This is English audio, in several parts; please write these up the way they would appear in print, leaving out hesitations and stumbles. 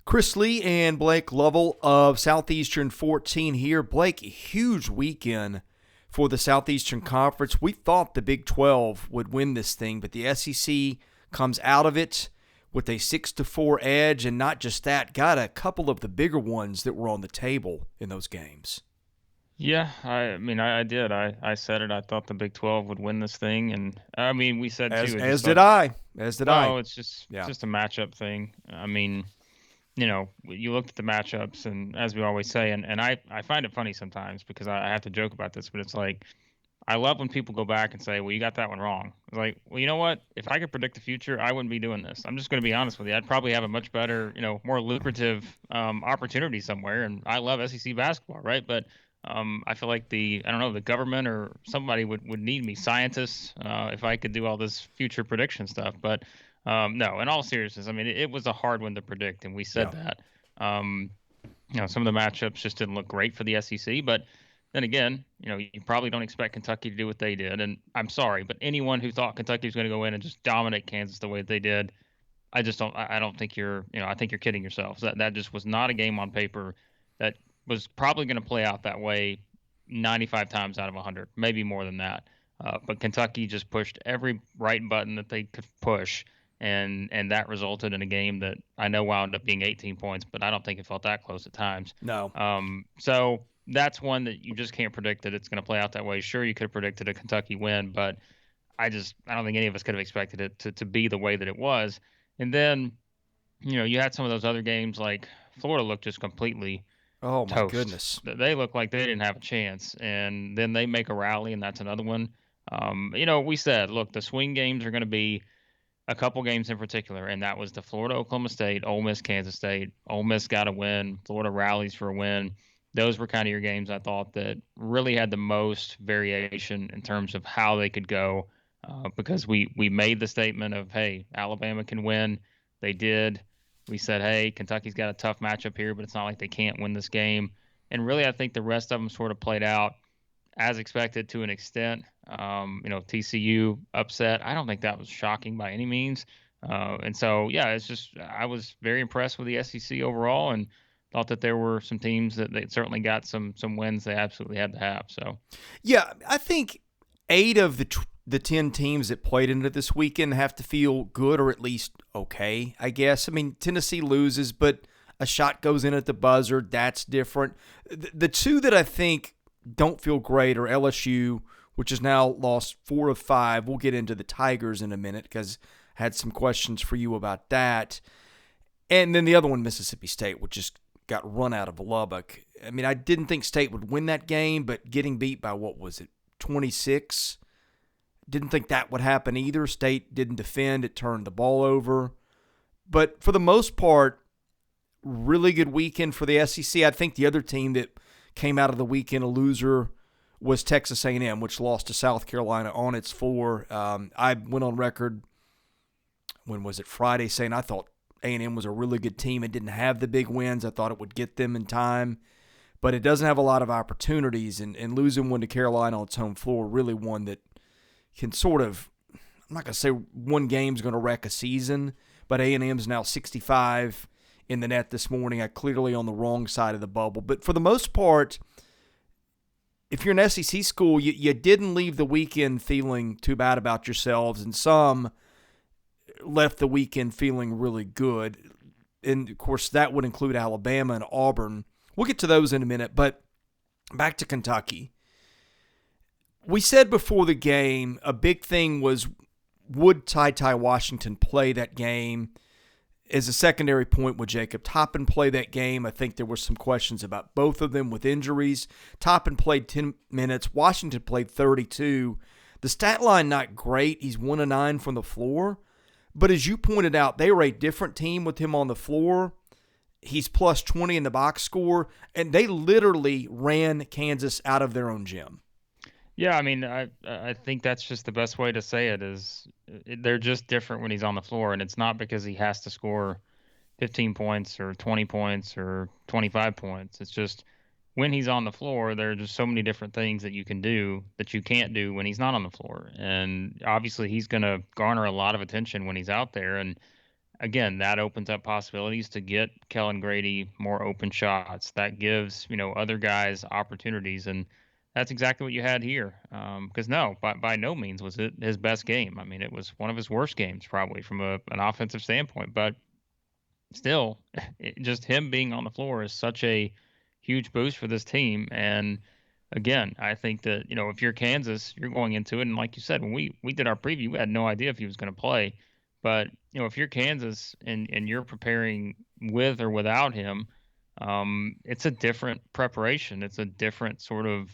Chris Lee and Blake Lovell of Southeastern 14 here. Blake, a huge weekend for the Southeastern Conference. We thought the Big 12 would win this thing, but the SEC comes out of it with a 6-4 edge, and not just that, got a couple of the bigger ones that were on the table in those games. Yeah, I did. I said it. I thought the Big 12 would win this thing, and we said As too. I just as did thought, I. As did I. well, it's Yeah. just a matchup thing. You looked at the matchups, and as we always say, and I find it funny sometimes because I have to joke about this, but it's like I love when people go back and say, "Well, you got that one wrong." It's like, well, you know what? If I could predict the future, I wouldn't be doing this. I'm just going to be honest with you. I'd probably have a much better, more lucrative opportunity somewhere. And I love SEC basketball, right? But I feel like I don't know, the government or somebody would need me, scientists, if I could do all this future prediction stuff. But no, in all seriousness, it was a hard one to predict, and we said Yeah. that. Um, some of the matchups just didn't look great for the SEC, but then again, you probably don't expect Kentucky to do what they did. And I'm sorry, but anyone who thought Kentucky was going to go in and just dominate Kansas the way that they did, I just don't. I don't think I think you're kidding yourselves. That just was not a game on paper that was probably going to play out that way 95 times out of 100, maybe more than that. But Kentucky just pushed every right button that they could push, and that resulted in a game that I know wound up being 18 points, but I don't think it felt that close at times. No. So that's one that you just can't predict that it's going to play out that way. Sure, you could have predicted a Kentucky win, but I don't think any of us could have expected it to be the way that it was. And then, you had some of those other games like Florida looked just completely Oh, my toast. goodness. They look like they didn't have a chance, and then they make a rally, and that's another one. We said, look, the swing games are going to be a couple games in particular, and that was the Florida Oklahoma State, Ole Miss Kansas State. Ole Miss got a win. Florida rallies for a win. Those were kind of your games I thought that really had the most variation in terms of how they could go, because we made the statement of, hey, Alabama can win. They did. We said, hey, Kentucky's got a tough matchup here, but it's not like they can't win this game. And really, I think the rest of them sort of played out as expected to an extent. TCU upset. I don't think that was shocking by any means. And so, yeah, it's just I was very impressed with the SEC overall, and thought that there were some teams that they certainly got some wins they absolutely had to have. So, Yeah, I think 8 of the 10 teams that played into this weekend have to feel good or at least okay, I guess. I mean, Tennessee loses, but a shot goes in at the buzzer. That's different. The two that I think don't feel great are LSU, which has now lost 4 of 5. We'll get into the Tigers in a minute because I had some questions for you about that. And then the other one, Mississippi State, which just got run out of Lubbock. I mean, I didn't think State would win that game, but getting beat by, 26? Didn't think that would happen either. State didn't defend. It turned the ball over. But for the most part, really good weekend for the SEC. I think the other team that came out of the weekend a loser was Texas A&M, which lost to South Carolina on its floor. I went on record, when was it, Friday, saying I thought A&M was a really good team. It didn't have the big wins. I thought it would get them in time, but it doesn't have a lot of opportunities, and losing one to Carolina on its home floor, really one that can sort of, I'm not going to say one game's going to wreck a season, but A&M's now 65 in the net this morning. I clearly on the wrong side of the bubble. But for the most part, if you're an SEC school, you didn't leave the weekend feeling too bad about yourselves, and some left the weekend feeling really good. And, of course, that would include Alabama and Auburn. We'll get to those in a minute, but back to Kentucky. We said before the game a big thing was, would Ty Washington play that game? As a secondary point, would Jacob Toppin play that game? I think there were some questions about both of them with injuries. Toppin played 10 minutes. Washington played 32. The stat line not great. He's 1 of 9 from the floor. But as you pointed out, they were a different team with him on the floor. He's plus 20 in the box score, and they literally ran Kansas out of their own gym. yeah, I think that's just the best way to say it is they're just different when he's on the floor, and it's not because he has to score 15 points or 20 points or 25 points. It's just when he's on the floor, there are just so many different things that you can do that you can't do when he's not on the floor. And obviously, he's going to garner a lot of attention when he's out there. And again, that opens up possibilities to get Kellen Grady more open shots. That gives, other guys opportunities. And that's exactly what you had here. Because no, by no means was it his best game. I mean, it was one of his worst games, probably from an offensive standpoint. But still, just him being on the floor is such a huge boost for this team. And again, I think that, if you're Kansas, you're going into it. And like you said, when we did our preview, we had no idea if he was going to play. But, if you're Kansas and you're preparing with or without him, it's a different preparation. It's a different sort of,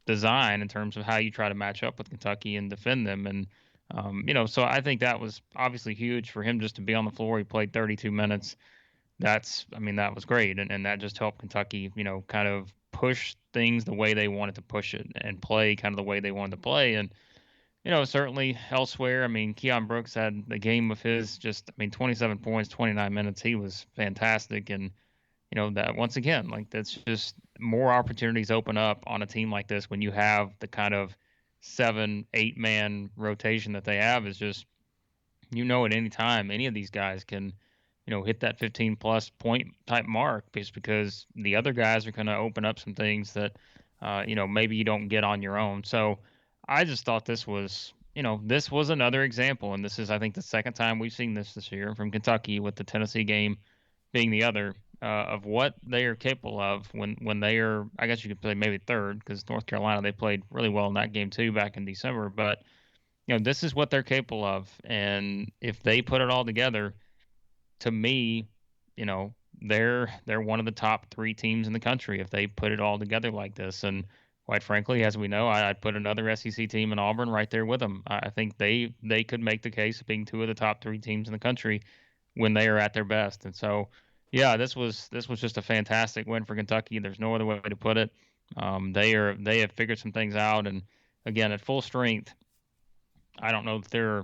design in terms of how you try to match up with Kentucky and defend them. And, so I think that was obviously huge for him just to be on the floor. He played 32 minutes. I mean, that was great. And that just helped Kentucky, kind of push things the way they wanted to push it and play kind of the way they wanted to play. And, certainly elsewhere, I mean, Keon Brooks had the game of his 27 points, 29 minutes. He was fantastic. And, that once again, like that's just more opportunities open up on a team like this when you have the kind of 7, 8 man rotation that they have is just, at any time, any of these guys can, hit that 15 plus point type mark just because the other guys are going to open up some things that, maybe you don't get on your own. So I just thought this was another example. And this is, I think, the second time we've seen this year from Kentucky, with the Tennessee game being the other, of what they are capable of when they are, I guess you could say maybe third, because North Carolina, they played really well in that game too back in December. But, this is what they're capable of. And if they put it all together, to me, you know, they're one of the top 3 teams in the country if they put it all together like this. And quite frankly, as we know, I'd put another SEC team in Auburn right there with them. I think they could make the case of being 2 of the top 3 teams in the country when they are at their best. And so, yeah, this was just a fantastic win for Kentucky. There's no other way to put it. They have figured some things out, and again, at full strength, I don't know if there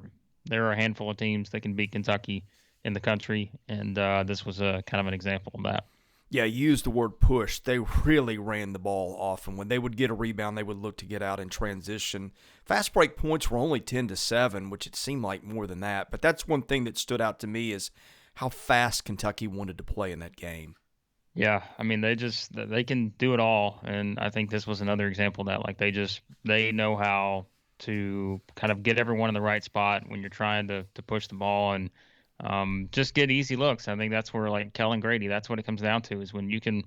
are a handful of teams that can beat Kentucky in the country, and this was a kind of an example of that. Yeah, you used the word push. They really ran the ball often. When they would get a rebound, they would look to get out in transition. Fast break points were only 10-7, which it seemed like more than that. But that's one thing that stood out to me is how fast Kentucky wanted to play in that game. Yeah, I mean they can do it all, and I think this was another example of that. Like they know how to kind of get everyone in the right spot when you're trying to push the ball and just get easy looks. I think that's where, like, Kellen Grady, that's what it comes down to, is when you can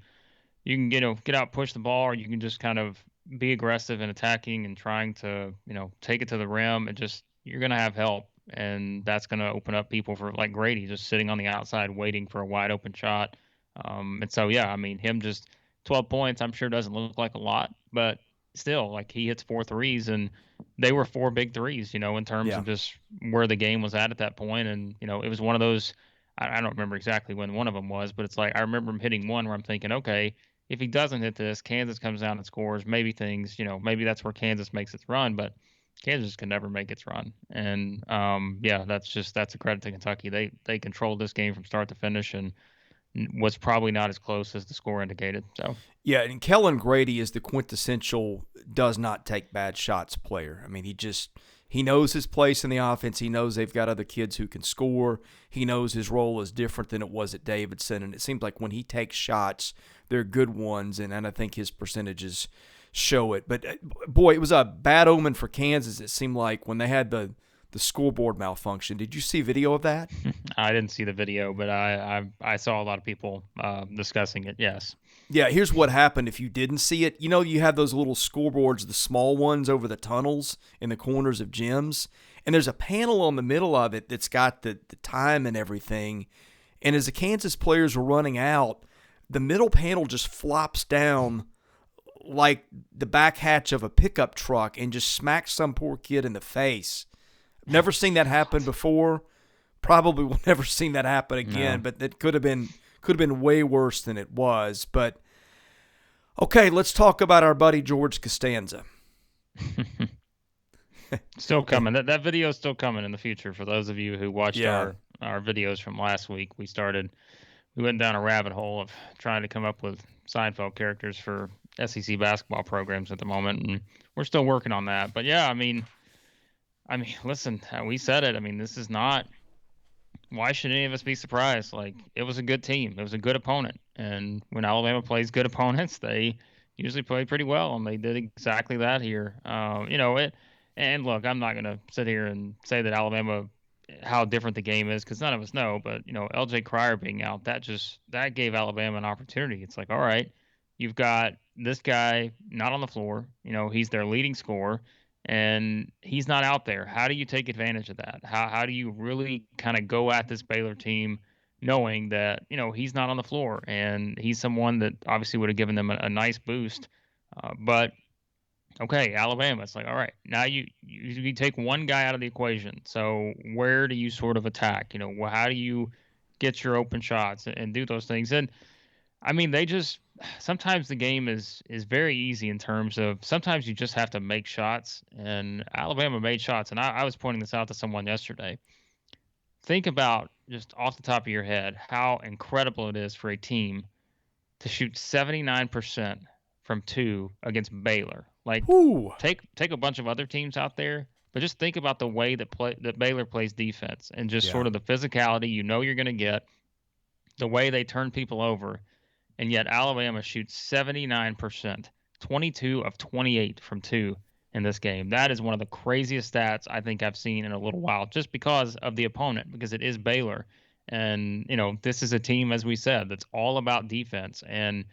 get out, push the ball, or you can just kind of be aggressive and attacking and trying to take it to the rim. And just, you're gonna have help, and that's gonna open up people for, like, Grady just sitting on the outside waiting for a wide open shot. And so, yeah, I mean, him just 12 points, I'm sure doesn't look like a lot, but still, like, he hits 4 threes, and they were 4 big threes, in terms Yeah. of just where the game was at that point. And, it was one of those, I don't remember exactly when one of them was, but it's like, I remember him hitting one where I'm thinking, okay, if he doesn't hit this, Kansas comes down and scores. Maybe things, maybe that's where Kansas makes its run, but Kansas can never make its run. And yeah, that's a credit to Kentucky. They controlled this game from start to finish, and was probably not as close as the score indicated. So Yeah, and Kellen Grady is the quintessential does not take bad shots player. I mean, he knows his place in the offense. He knows they've got other kids who can score. He knows his role is different than it was at Davidson, and it seems like when he takes shots, they're good ones, and I think his percentages show it. But, boy, it was a bad omen for Kansas, it seemed like, when they had the scoreboard malfunction. Did you see video of that? I didn't see the video, but I saw a lot of people discussing it. Yes. Yeah, here's what happened if you didn't see it. You have those little scoreboards, the small ones over the tunnels in the corners of gyms, and there's a panel on the middle of it that's got the time and everything. And as the Kansas players were running out, the middle panel just flops down like the back hatch of a pickup truck and just smacks some poor kid in the face. Never seen that happen before. Probably will never seen that happen again, No. but it could have been way worse than it was. But okay, let's talk about our buddy George Costanza. Still coming. That video is still coming in the future. For those of you who watched Yeah. our videos from last week, we went down a rabbit hole of trying to come up with Seinfeld characters for SEC basketball programs at the moment, and we're still working on that. But yeah, I mean, listen, we said it. I mean, this is not Why should any of us be surprised? Like, it was a good team. It was a good opponent. And when Alabama plays good opponents, they usually play pretty well, and they did exactly that here. And look, I'm not going to sit here and say that Alabama, how different the game is, because none of us know. But LJ Cryer being out, that gave Alabama an opportunity. It's like, all right, you've got this guy not on the floor. He's their leading scorer and he's not out there. How do you take advantage of that? How do you really kind of go at this Baylor team knowing that, he's not on the floor and he's someone that obviously would have given them a nice boost. But okay, Alabama, it's like, all right, now you take one guy out of the equation. So where do you sort of attack? How do you get your open shots and do those things? And I mean, they just sometimes the game is very easy in terms of sometimes you just have to make shots, and Alabama made shots. And I was pointing this out to someone yesterday. Think about just off the top of your head how incredible it is for a team to shoot 79% from two against Baylor. Like Whew. take a bunch of other teams out there, but just think about the way that Baylor plays defense and just Yeah. sort of the physicality you're going to get, the way they turn people over and yet Alabama shoots 79%, 22 of 28 from two in this game. That is one of the craziest stats I think I've seen in a little while, just because of the opponent, because it is Baylor. And, this is a team, as we said, that's all about defense and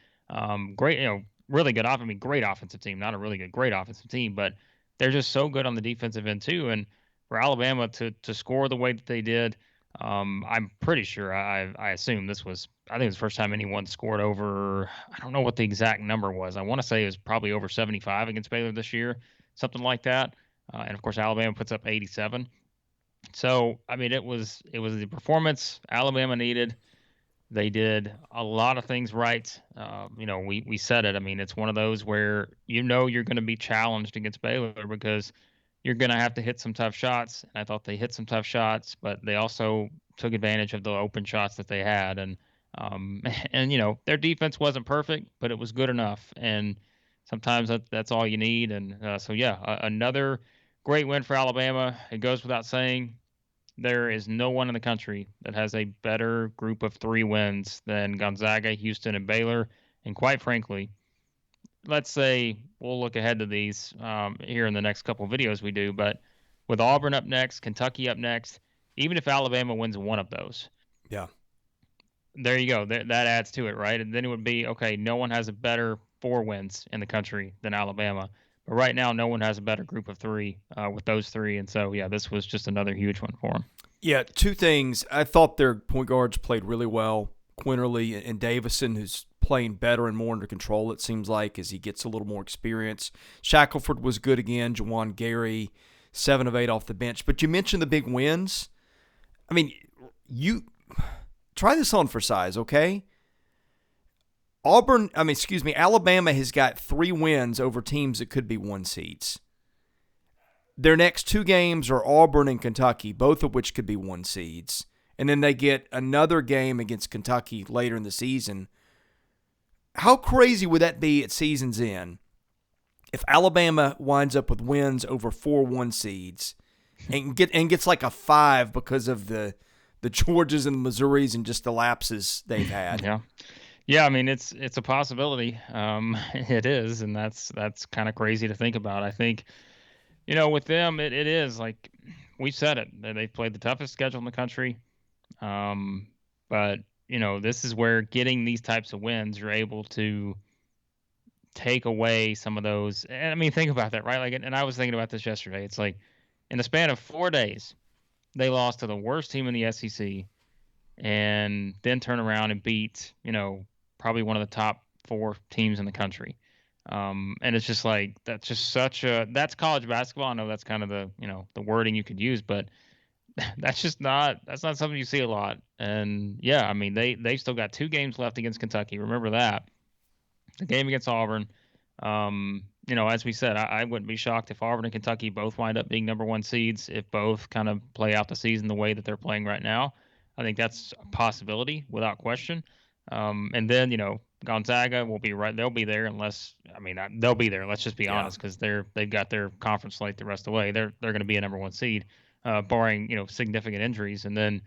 great, really good I mean, great offensive team, not a really good, great offensive team, but they're just so good on the defensive end too. And for Alabama to score the way that they did, I'm pretty sure I assume this was I think it was the first time anyone scored over. I don't know what the exact number was. I want to say it was probably over 75 against Baylor this year, something like that. And of course, Alabama puts up 87. So I mean, it was the performance Alabama needed. They did a lot of things right. We said it. I mean, it's one of those where you're going to be challenged against Baylor because you're going to have to hit some tough shots. And I thought they hit some tough shots, but they also took advantage of the open shots that they had. Um, and their defense wasn't perfect, but it was good enough. And sometimes that's all you need. And so yeah, another great win for Alabama. It goes without saying. There is no one in the country that has a better group of three wins than Gonzaga, Houston, and Baylor. And quite frankly, let's say we'll look ahead to these here in the next couple of videos we do, but with Auburn up next, Kentucky up next, even if Alabama wins one of those, Yeah. there you go. That adds to it, right? And then it would be okay. No one has a better four wins in the country than Alabama, but right now, no one has a better group of three with those three. And so, yeah, this was just another huge one for them. Yeah, two things. I thought their point guards played really well. Quinterly and Davison, who's playing better and more under control, it seems like, as he gets a little more experience. Shackelford was good again. Jawan Gary, 7 of 8 off the bench. But you mentioned the big wins. I mean, you try this on for size, okay? Alabama has got 3 wins over teams that could be 1 seeds. Their next 2 games are Auburn and Kentucky, both of which could be 1 seeds. And then they get another game against Kentucky later in the season. How crazy would that be at season's end if Alabama winds up with wins over 4 1 seeds and gets like a 5 because of the Georgias and Missouris and just the lapses they've had? Yeah. Yeah, I mean it's a possibility. It is, and that's kind of crazy to think about. I think with them it is like we said it. They've played the toughest schedule in the country. Um, but this is where getting these types of wins, you're able to take away some of those. And I mean, think about that, right? Like, and I was thinking about this yesterday. It's like in the span of 4 days, they lost to the worst team in the SEC, and then turn around and beat, probably one of the top 4 teams in the country. And it's just like that's college basketball. I know that's kind of the wording you could use, but that's not something you see a lot. And yeah, I mean they still got 2 games left against Kentucky. Remember that. The game against Auburn. As we said, I wouldn't be shocked if Auburn and Kentucky both wind up being number 1 seeds if both kind of play out the season the way that they're playing right now. I think that's a possibility without question. And then Gonzaga will be right. They'll be there unless they'll be there. Let's just be honest, because they've got their conference slate the rest of the way. They're going to be a number 1 seed, barring significant injuries. And then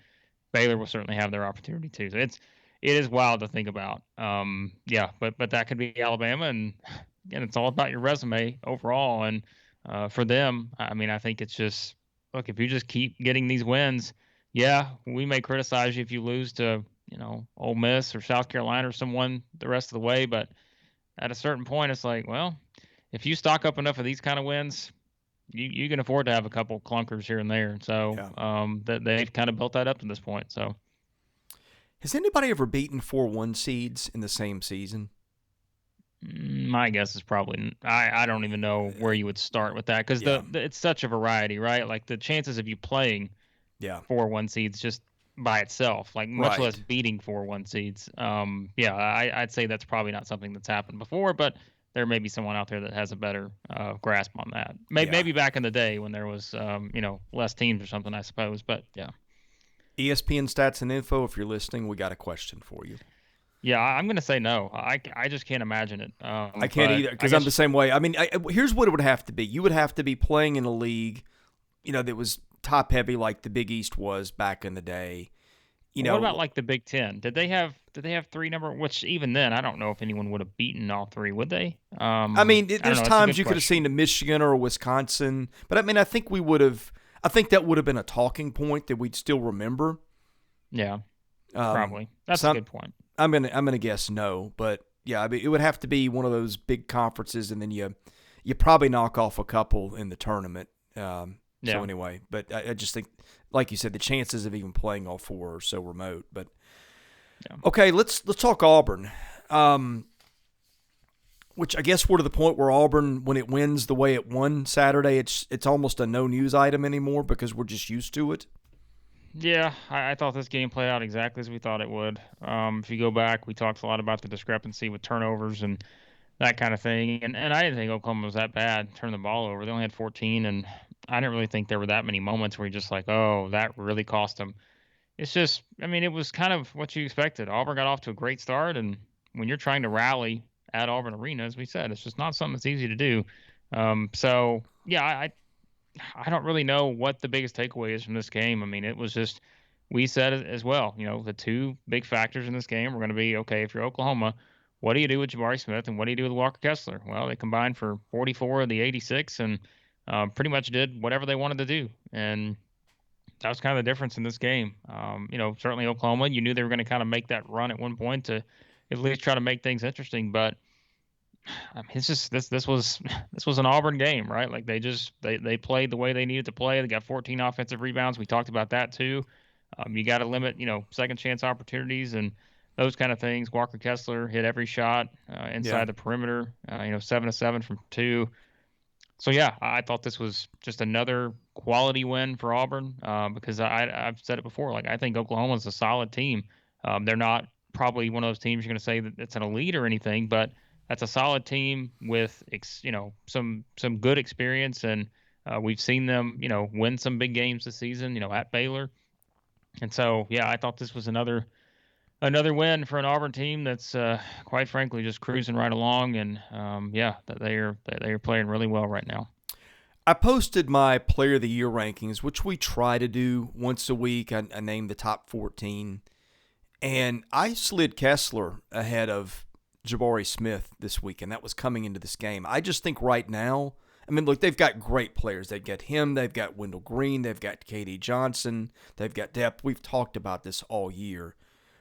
Baylor will certainly have their opportunity too. So it is wild to think about. Yeah, but that could be Alabama, and again, it's all about your resume overall. And for them, I mean, I think it's just look, if you just keep getting these wins, yeah, we may criticize you if you lose to Ole Miss or South Carolina or someone the rest of the way, but at a certain point, it's like, well, if you stock up enough of these kind of wins, you can afford to have a couple clunkers here and there. So Yeah. that they've kind of built that up to this point. So Has anybody ever beaten 4-1 seeds in the same season? my guess is probably I don't even know where you would start with that because Yeah. it's such a variety, right? Like the chances of you playing Yeah. 4-1 seeds just by itself, like much less Right. beating 4-1 seeds. Yeah, I'd say that's probably not something that's happened before, but there may be someone out there that has a better grasp on that. Maybe, Yeah. maybe back in the day when there was less teams or something, I suppose. But yeah. ESPN Stats and Info, if you're listening, we got a question for you. Yeah, I'm gonna say no. I just can't imagine it. I can't But either I because I'm guess the same way. I mean, here's what it would have to be. You would have to be playing in a league, that was top heavy like the Big East was back in the day. what about like the Big Ten? Did they have three number? Which even then, I don't know if anyone would have beaten all three. Would they? I mean, I don't there's know. That's a times good you could have question. seen a Michigan or a Wisconsin, but I mean, I think we would have. I think that would have been a talking point that we'd still remember. Yeah, Um, probably. That's a some good point. I'm gonna guess no, but yeah, I mean, it would have to be one of those big conferences, and then you probably knock off a couple in the tournament. So Yeah. anyway, but I just think, like you said, the chances of even playing all four are so remote. But Yeah. okay, let's talk Auburn. Which I guess we're to the point where Auburn, when it wins the way it won Saturday, it's almost a no news item anymore because we're just used to it. Yeah, I thought this game played out exactly as we thought it would. If you go back, we talked a lot about the discrepancy with turnovers and that kind of thing. And I didn't think Oklahoma was that bad turning the ball over. They only had 14, and I didn't really think there were that many moments where you're just like, oh, that really cost them. It's just, I mean, it was kind of what you expected. Auburn got off to a great start, and when you're trying to rally at Auburn Arena, as we said, it's just not something that's easy to do. So yeah, I don't really know what the biggest takeaway is from this game. I mean, it was just we said it as well. The two big factors in this game were going to be okay. If you're Oklahoma, what do you do with Jabari Smith and what do you do with Walker Kessler? Well, they combined for 44 of the 86 and pretty much did whatever they wanted to do, and that was kind of the difference in this game. Certainly Oklahoma, you knew they were going to kind of make that run at one point to at least try to make things interesting, but I mean, it's just this was this was an Auburn game, right? Like they played the way they needed to play. They got 14 offensive rebounds. We talked about that too. You got to limit, second chance opportunities and those kind of things. Walker Kessler hit every shot Yeah. inside the perimeter. 7 of 7 from two. So yeah, I thought this was just another quality win for Auburn because I've said it before. Like I think Oklahoma's a solid team. They're not probably one of those teams you're going to say that it's an elite or anything, but that's a solid team with some good experience, and we've seen them win some big games this season. At Baylor, and so yeah, I thought this was another win for an Auburn team that's quite frankly just cruising right along, and yeah, that they are playing really well right now. I posted my Player of the Year rankings, which we try to do once a week. I named the top 14, and I slid Kessler ahead of Jabari Smith this week, and that was coming into this game. I just think right now, I mean, look, they've got great players. They've got him, they've got Wendell Green, they've got KD Johnson, they've got depth. We've talked about this all year.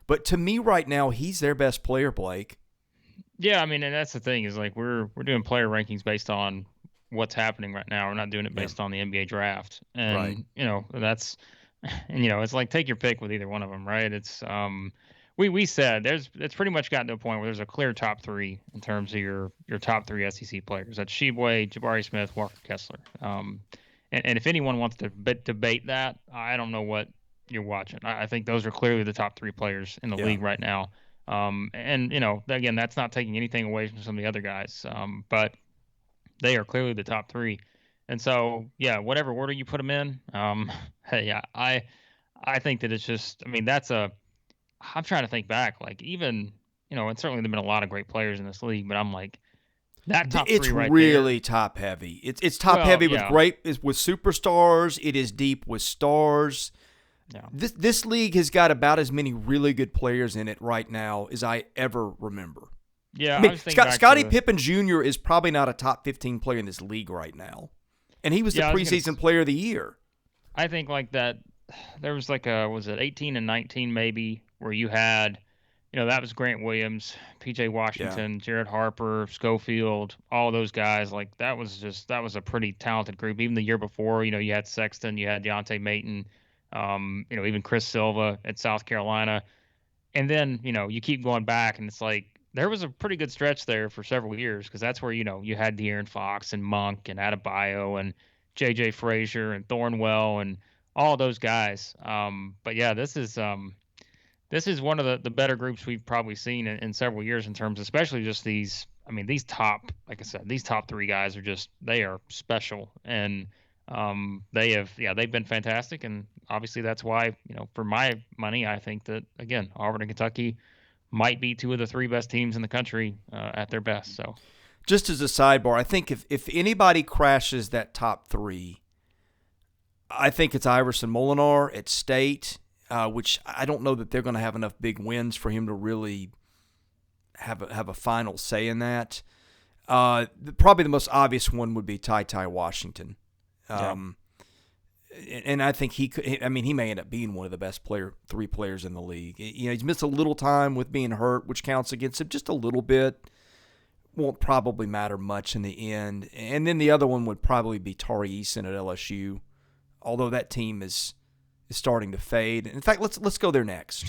But to me right now, he's their best player, Blake. Yeah, I mean, and that's the thing is like we're doing player rankings based on what's happening right now. We're not doing it Yeah. based on the NBA draft, Right. and that's and it's like take your pick with either one of them, right? It's we said it's pretty much gotten to a point where there's a clear top three in terms of your top three SEC players. That's Sheboy, Jabari Smith, Walker Kessler. And if anyone wants to debate that, I don't know what you're watching. I think those are clearly the top three players in the Yeah. league right now. And again, that's not taking anything away from some of the other guys. But they are clearly the top three. And so, yeah, whatever order you put them in, hey, I think that it's just, I mean, I'm trying to think back, like even, and certainly there've been a lot of great players in this league, but I'm like, that top It's three right there. really top heavy. It's top Well, heavy with yeah, with superstars. It is deep with stars. Yeah. This league has got about as many really good players in it right now as I ever remember. Yeah, I mean, was thinking back Scottie to, Pippen Jr. is probably not a top 15 player in this league right now, and he was the yeah, preseason player of the year. I think like that. There was like a was it 18 and 19 maybe where you had, that was Grant Williams, P.J. Yeah. Washington, Jared Harper, Schofield, all those guys. Like that was a pretty talented group. Even the year before, you had Sexton, you had Deontay Mayton, even Chris Silva at South Carolina. And then, you keep going back and it's like there was a pretty good stretch there for several years because that's where, you had De'Aaron Fox and Monk and Adebayo and J.J. Frazier and Thornwell and all those guys. But yeah, this is one of the better groups we've probably seen in several years in terms, especially just these. I mean, these top, like I said, these top three guys they are special, and they've been fantastic, and obviously that's why, for my money, I think that again, Auburn and Kentucky might be two of the three best teams in the country at their best. So, just as a sidebar, I think if anybody crashes that top three, I think it's Iverson Molinar at State. Which I don't know that they're going to have enough big wins for him to really have a final say in that. Probably the most obvious one would be Ty Washington. And I think he could. I mean, he may end up being one of the best three players in the league. He's missed a little time with being hurt, which counts against him just a little bit. Won't probably matter much in the end. And then the other one would probably be Tari Eason at LSU, although that team is starting to fade. In fact, let's go there next.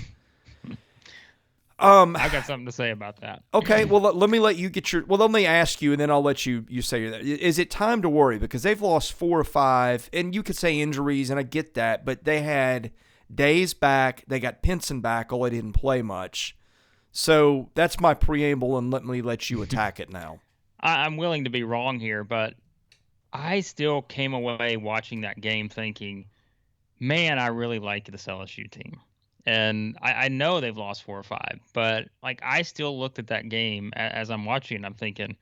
I got something to say about that. Okay, well let me let you get your. Well, let me ask you, and then I'll let you say that. Is it time to worry because they've lost 4 or 5, and you could say injuries, and I get that, but they had Days back, they got Pinson back, although they didn't play much. So that's my preamble, and let me let you attack it now. I'm willing to be wrong here, but I still came away watching that game thinking, man, I really like this LSU team. And I know they've lost 4 or 5, but like I still looked at that game as I'm watching and I'm thinking,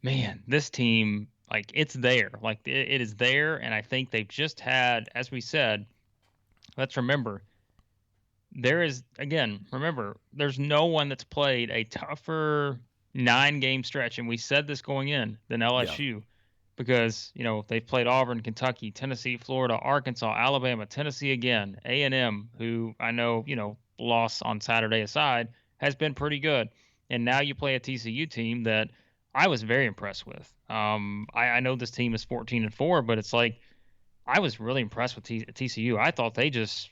man, this team, like it's there. Like it is there. And I think they've just had, as we said, let's remember, there's no one that's played a tougher 9-game stretch. And we said this going in than LSU. Yeah. Because, they've played Auburn, Kentucky, Tennessee, Florida, Arkansas, Alabama, Tennessee again, A&M, who I know, loss on Saturday aside, has been pretty good. And now you play a TCU team that I was very impressed with. I know this team is 14-4, but it's like I was really impressed with TCU. I thought they just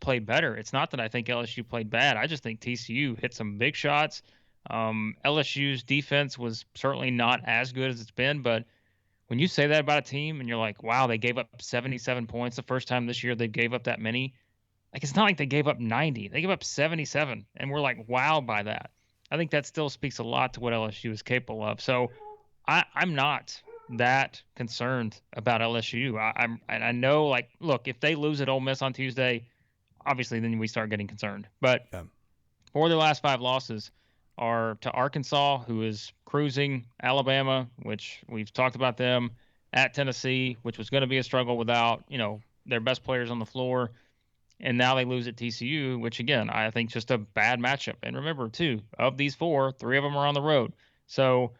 played better. It's not that I think LSU played bad. I just think TCU hit some big shots. LSU's defense was certainly not as good as it's been, but when you say that about a team and you're like, wow, they gave up 77 points the first time this year they gave up that many. Like, it's not like they gave up 90. They gave up 77, and we're like, wow, by that. I think that still speaks a lot to what LSU is capable of. So I'm not that concerned about LSU. I know, like, look, if they lose at Ole Miss on Tuesday, obviously then we start getting concerned. But for their last 5 losses, are to Arkansas, who is cruising, Alabama, which we've talked about them, at Tennessee, which was going to be a struggle without, their best players on the floor. And now they lose at TCU, which, again, I think just a bad matchup. And remember, too, of these 4, 3 of them are on the road. So,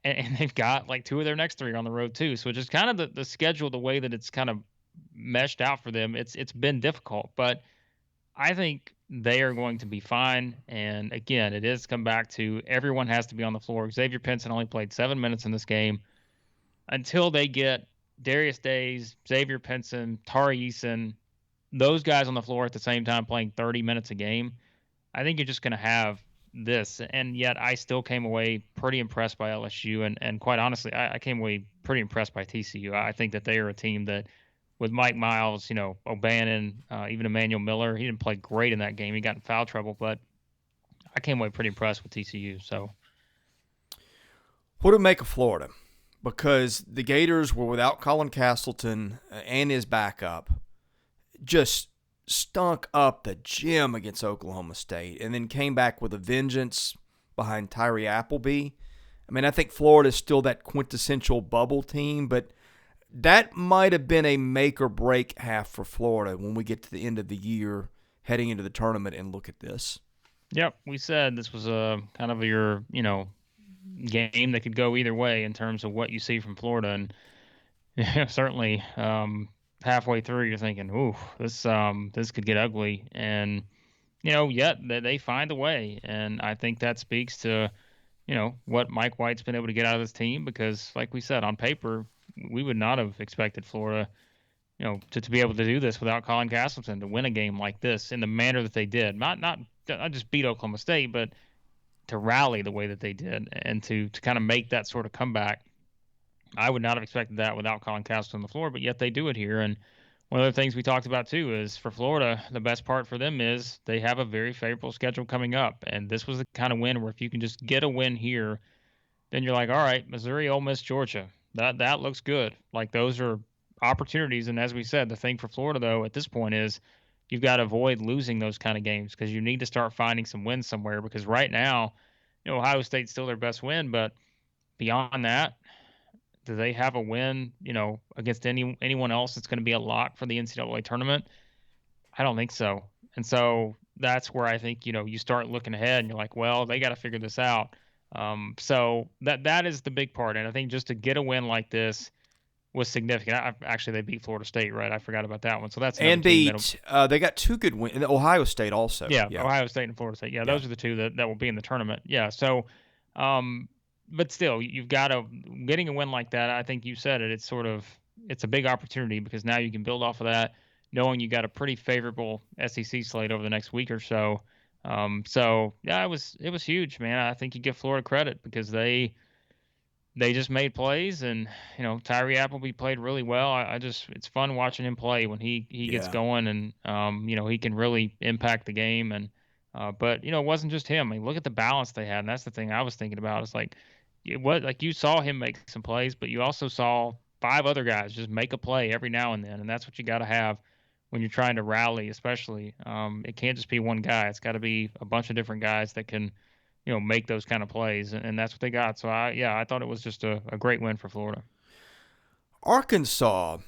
and they've got like 2 of their next 3 on the road, too. So just kind of the schedule, the way that it's kind of meshed out for them, it's been difficult. But I think they are going to be fine. And again, it is come back to everyone has to be on the floor. Xavier Pinson only played 7 minutes in this game. Until they get Darius Days, Xavier Pinson, Tari Eason, those guys on the floor at the same time playing 30 minutes a game, I think you're just going to have this. And yet I still came away pretty impressed by LSU. And quite honestly, I came away pretty impressed by TCU. I think that they are a team that, with Mike Miles, O'Bannon, even Emmanuel Miller. He didn't play great in that game. He got in foul trouble, but I came away pretty impressed with TCU. So, what do we make of Florida? Because the Gators were without Colin Castleton and his backup, just stunk up the gym against Oklahoma State, and then came back with a vengeance behind Tyree Appleby. I mean, I think Florida is still that quintessential bubble team, but that might have been a make or break half for Florida when we get to the end of the year, heading into the tournament, and look at this. Yep, we said this was a kind of your, game that could go either way in terms of what you see from Florida, and certainly halfway through you're thinking, "Ooh, this could get ugly," and yet they find a way, and I think that speaks to what Mike White's been able to get out of this team because, like we said, on paper we would not have expected Florida, to be able to do this without Colin Castleton to win a game like this in the manner that they did, not just beat Oklahoma State, but to rally the way that they did and to kind of make that sort of comeback. I would not have expected that without Colin Castleton on the floor, but yet they do it here. And one of the things we talked about too is for Florida, the best part for them is they have a very favorable schedule coming up. And this was the kind of win where if you can just get a win here, then you're like, all right, Missouri, Ole Miss, Georgia, that looks good. Like those are opportunities. And as we said, the thing for Florida though at this point is you've got to avoid losing those kind of games because you need to start finding some wins somewhere. Because right now, Ohio State's still their best win, but beyond that, do they have a win, against anyone else that's going to be a lock for the NCAA tournament? I don't think so. And so that's where I think, you start looking ahead and you're like, well, they got to figure this out. So that is the big part. And I think just to get a win like this was significant. Actually, they beat Florida State, right? I forgot about that one. So that's and beat. They got two good wins. Ohio State also. Yeah, Ohio State and Florida State. Yeah, those are the two that will be in the tournament. Yeah. So, but still, you've got to getting a win like that. I think you said it. It's a big opportunity because now you can build off of that, knowing you got a pretty favorable SEC slate over the next week or so. So yeah, it was huge, man. I think you give Florida credit because they just made plays, and Tyree Appleby played really well. It's fun watching him play when he gets going, and he can really impact the game. And but it wasn't just him. I mean, look at the balance they had, and that's the thing I was thinking about. It's like you saw him make some plays, but you also saw 5 other guys just make a play every now and then, and that's what you got to have when you're trying to rally, especially. It can't just be one guy. It's got to be a bunch of different guys that can make those kind of plays, and that's what they got. So I thought it was just a great win for Florida. Arkansas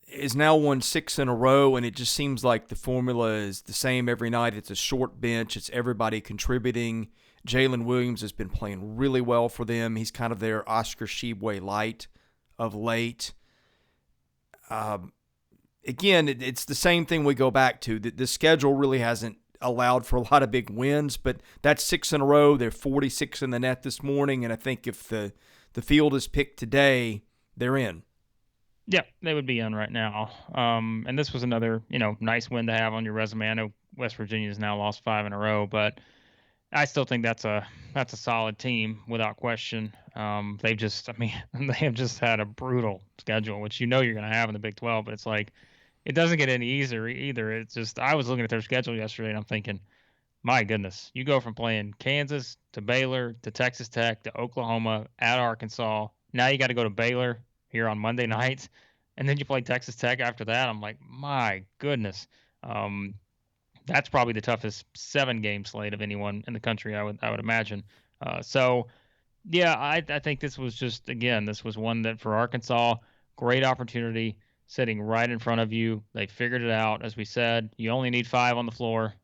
is now won 6 in a row, and it just seems like the formula is the same every night. It's a short bench. It's everybody contributing. Jalen Williams has been playing really well for them. He's kind of their Oscar Tshiebwe light of late. Again, it's the same thing we go back to. The schedule really hasn't allowed for a lot of big wins, but that's 6 in a row. They're 46 in the net this morning, and I think if the field is picked today, they're in. Yeah, they would be in right now. And this was another, nice win to have on your resume. I know West Virginia has now lost 5 in a row, but I still think that's a solid team without question. They have just had a brutal schedule, which you're going to have in the Big 12, but it's like it doesn't get any easier either. It's just I was looking at their schedule yesterday and I'm thinking, my goodness, you go from playing Kansas to Baylor to Texas Tech to Oklahoma at Arkansas. Now you got to go to Baylor here on Monday nights, and then you play Texas Tech after that. I'm like, my goodness. That's probably the toughest 7-game slate of anyone in the country, I would imagine. So, yeah, I think this was this was one that for Arkansas, great opportunity sitting right in front of you. They figured it out. As we said, you only need 5 on the floor.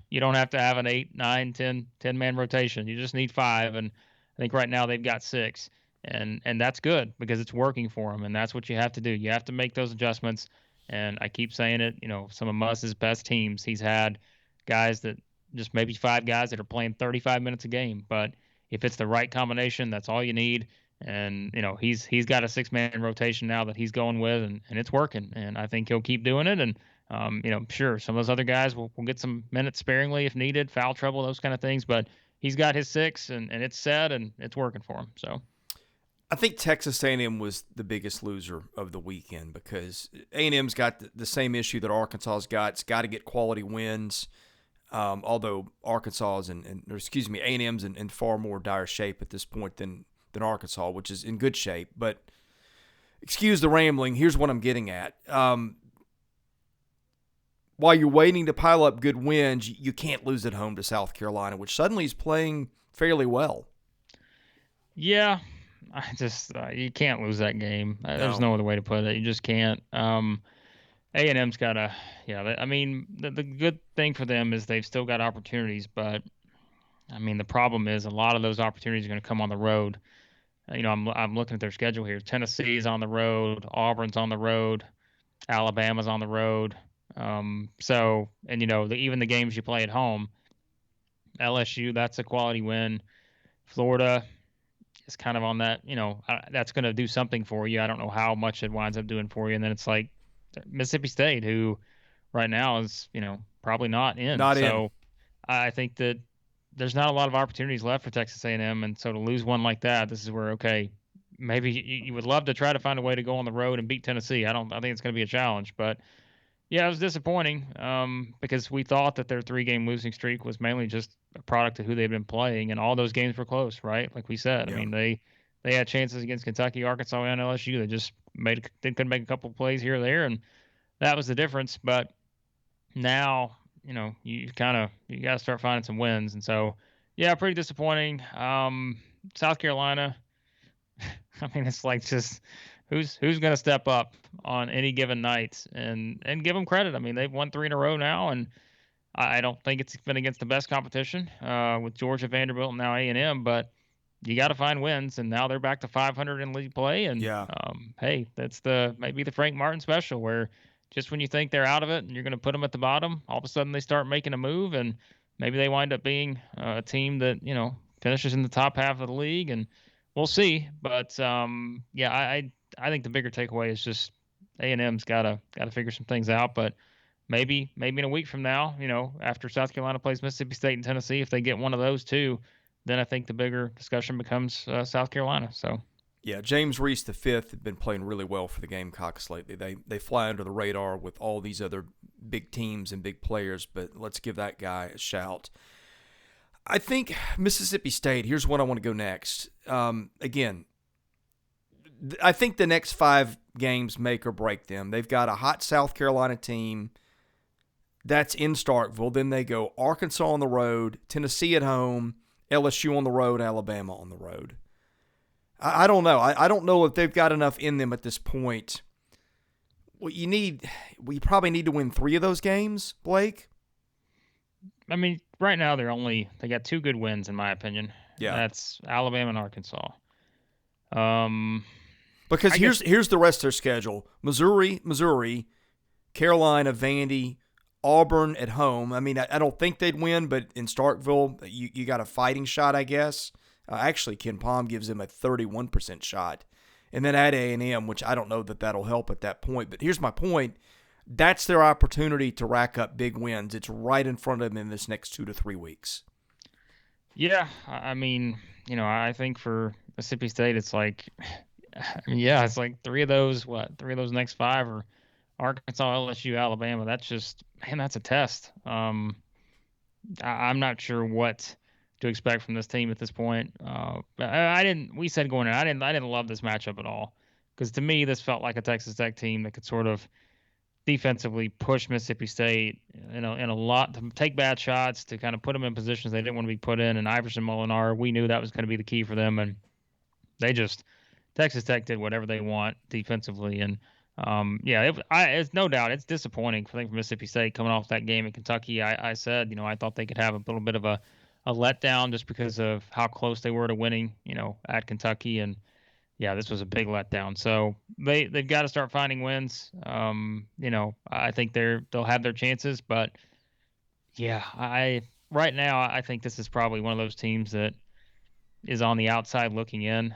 You don't have to have an 8, 9, 10-man rotation. You just need 5, and I think right now they've got 6. And that's good because it's working for them, and that's what you have to do. You have to make those adjustments. And I keep saying it, some of Muss's best teams, he's had guys that just maybe 5 guys that are playing 35 minutes a game. But if it's the right combination, that's all you need. And, he's got a 6-man rotation now that he's going with, and it's working. And I think he'll keep doing it. And, sure, some of those other guys will get some minutes sparingly if needed, foul trouble, those kind of things. But he's got his 6, and it's set, and it's working for him. So I think Texas A&M was the biggest loser of the weekend because A&M's got the same issue that Arkansas's got. It's got to get quality wins, although A&M's in far more dire shape at this point than Arkansas, which is in good shape. But excuse the rambling. Here's what I'm getting at. While you're waiting to pile up good wins, you can't lose at home to South Carolina, which suddenly is playing fairly well. Yeah. I just you can't lose that game. There's No, no other way to put it. You just can't. A&M's got to, yeah. I mean, the good thing for them is they've still got opportunities, but I mean, the problem is a lot of those opportunities are going to come on the road. I'm looking at their schedule here. Tennessee's on the road, Auburn's on the road, Alabama's on the road. So, and even the games you play at home, LSU, that's a quality win. Florida is kind of on that. That's going to do something for you. I don't know how much it winds up doing for you. And then it's like Mississippi State, who right now is, probably not in. not in. So I think that there's not a lot of opportunities left for Texas A&M, and so to lose one like that, this is where okay, maybe you would love to try to find a way to go on the road and beat Tennessee. I think it's going to be a challenge, but yeah, it was disappointing because we thought that their 3-game losing streak was mainly just a product of who they've been playing, and all those games were close, right? Like we said, I Yeah. mean they had chances against Kentucky, Arkansas, and LSU. They couldn't make a couple plays here or there, and that was the difference. But now, you got to start finding some wins, and so yeah, pretty disappointing. South Carolina, I mean, it's like just who's going to step up on any given night and give them credit. I mean, they've won 3 in a row now, and I don't think it's been against the best competition with Georgia, Vanderbilt, and now A&M, but you got to find wins, and now they're back to 500 in league play. And Yeah. hey, that's maybe the Frank Martin special, where just when you think they're out of it and you're going to put them at the bottom, all of a sudden they start making a move, and maybe they wind up being a team that finishes in the top half of the league, and we'll see. But yeah, I think the bigger takeaway is just A&M's got to figure some things out, but. Maybe in a week from now, after South Carolina plays Mississippi State and Tennessee, if they get one of those two, then I think the bigger discussion becomes South Carolina. So Yeah, James Reese the fifth had been playing really well for the Gamecocks lately. They fly under the radar with all these other big teams and big players, but let's give that guy a shout. I think Mississippi State. Here's what I want to go next. Again, I think the next 5 games make or break them. They've got a hot South Carolina team. That's in Starkville. Then they go Arkansas on the road, Tennessee at home, LSU on the road, Alabama on the road. I don't know. I don't know if they've got enough in them at this point. We probably need to win 3 of those games, Blake. I mean, right now they got 2 good wins in my opinion. Yeah. That's Alabama and Arkansas. Um, Because here's the rest of their schedule: Missouri, Carolina, Vandy, Auburn at home. I mean, I don't think they'd win, but in Starkville, you got a fighting shot, I guess. Actually, Ken Palm gives them a 31% shot. And then at A&M, which I don't know that that'll help at that point. But here's my point. That's their opportunity to rack up big wins. It's right in front of them in this next 2 to 3 weeks. yeah, I mean, I think for Mississippi State, it's like, yeah, it's like 3 of those. What 3 of those next 5 are Arkansas, LSU, Alabama. That's just man, that's a test. I'm not sure what to expect from this team at this point. I didn't. We said going in, I didn't love this matchup at all because to me this felt like a Texas Tech team that could sort of defensively push Mississippi State in a lot to take bad shots to kind of put them in positions they didn't want to be put in. And Iverson Molinar, we knew that was going to be the key for them, and they just Texas Tech did whatever they want defensively. And yeah, it's no doubt it's disappointing for Mississippi State coming off that game in Kentucky. I said, I thought they could have a little bit of a letdown just because of how close they were to winning, at Kentucky. And yeah, this was a big letdown. So they've got to start finding wins. I think they'll have their chances, but yeah, right now I think this is probably one of those teams that is on the outside looking in.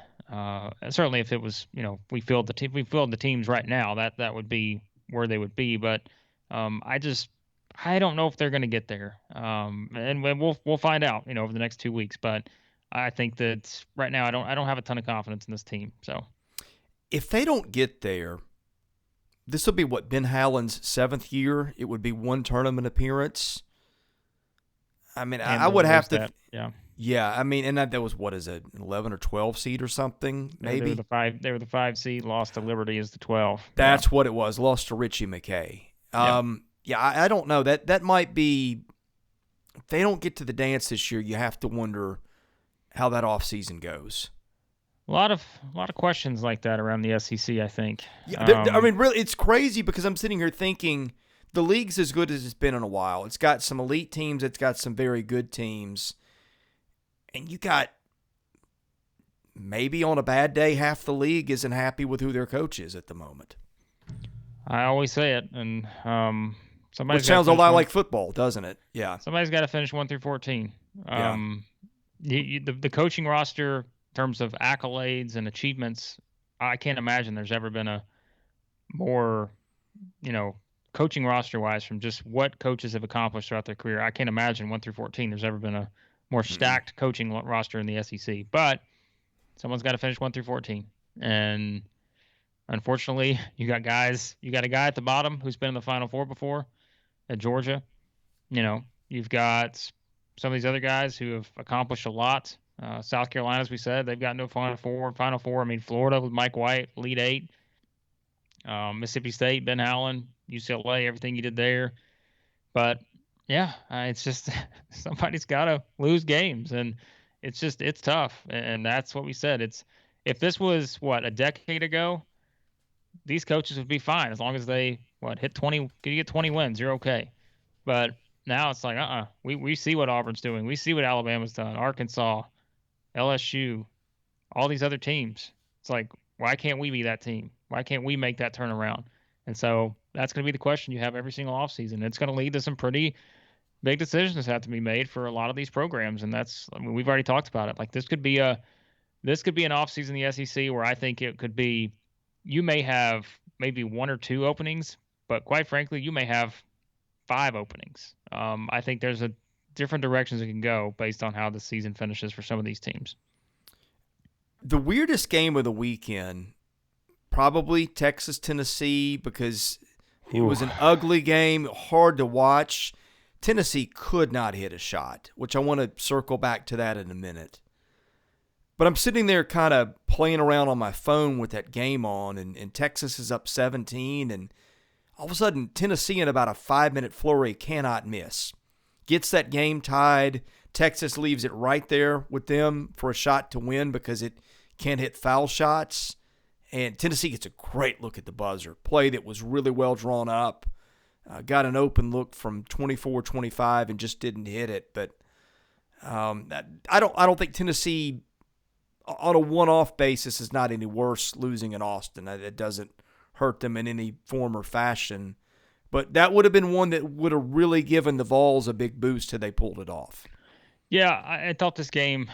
Certainly, if it was, we filled the teams right now, that would be where they would be. But I don't know if they're going to get there. And we'll find out, over the next 2 weeks. But I think that right now I don't have a ton of confidence in this team. So if they don't get there, this will be Ben Hallen's 7th year. It would be 1 tournament appearance. I mean, I would have to. Yeah. Yeah, I mean, and that was what is it, 11 or 12 seed or something, maybe? They were the 5 seed, lost to Liberty as the 12. That's what it was, lost to Richie McKay. Yeah, I don't know. That might be, if they don't get to the dance this year, you have to wonder how that offseason goes. A lot of questions like that around the SEC, I think. Yeah, I mean, really, it's crazy because I'm sitting here thinking the league's as good as it's been in a while. It's got some elite teams. It's got some very good teams, and you got maybe on a bad day half the league isn't happy with who their coach is at the moment. I always say it, and Which somebody's got to sounds a finish lot one. like football, doesn't it? Yeah, Somebody's got to finish 1 through 14. yeah. The coaching roster, in terms of accolades and achievements, I can't imagine there's ever been a more, you know, coaching roster wise from just what coaches have accomplished throughout their career. I can't imagine 1 through 14 there's ever been a more Mm-mm. stacked coaching roster in the SEC. But someone's got to finish 1 through 14, and unfortunately, you got guys. You got a guy at the bottom who's been in the Final Four before at Georgia. You've got some of these other guys who have accomplished a lot. South Carolina, as we said, they've got no Final Four. Final Four. I mean, Florida with Mike White, Elite Eight. Mississippi State, Ben Howland, UCLA, everything you did there. But yeah, it's just somebody's got to lose games, and it's tough. And that's what we said. It's if this was what a decade ago, these coaches would be fine as long as they hit 20. You get 20 wins, you're okay. But now it's like we see what Auburn's doing. We see what Alabama's done. Arkansas, LSU, all these other teams. It's like, why can't we be that team? Why can't we make that turnaround? And so that's going to be the question you have every single offseason. It's going to lead to some pretty big decisions that have to be made for a lot of these programs. And I mean, we've already talked about it. Like this could be an offseason in the SEC where I think it could be, you may have maybe one or two openings, but quite frankly, you may have five openings. I think there's a different directions it can go based on how the season finishes for some of these teams. The weirdest game of the weekend, probably Texas Tennessee, because it Ooh. was an ugly game, hard to watch. Tennessee could not hit a shot, which I want to circle back to that in a minute. But I'm sitting there kind of playing around on my phone with that game on, and Texas is up 17, and all of a sudden, Tennessee in about a 5-minute flurry cannot miss. Gets that game tied. Texas leaves it right there with them for a shot to win because it can't hit foul shots. And Tennessee gets a great look at the buzzer. Play that was really well drawn up. Got an open look from 24-25 and just didn't hit it. But I don't think Tennessee on a one-off basis is not any worse losing in Austin. It doesn't hurt them in any form or fashion. But that would have been one that would have really given the Vols a big boost had they pulled it off. Yeah, I thought this game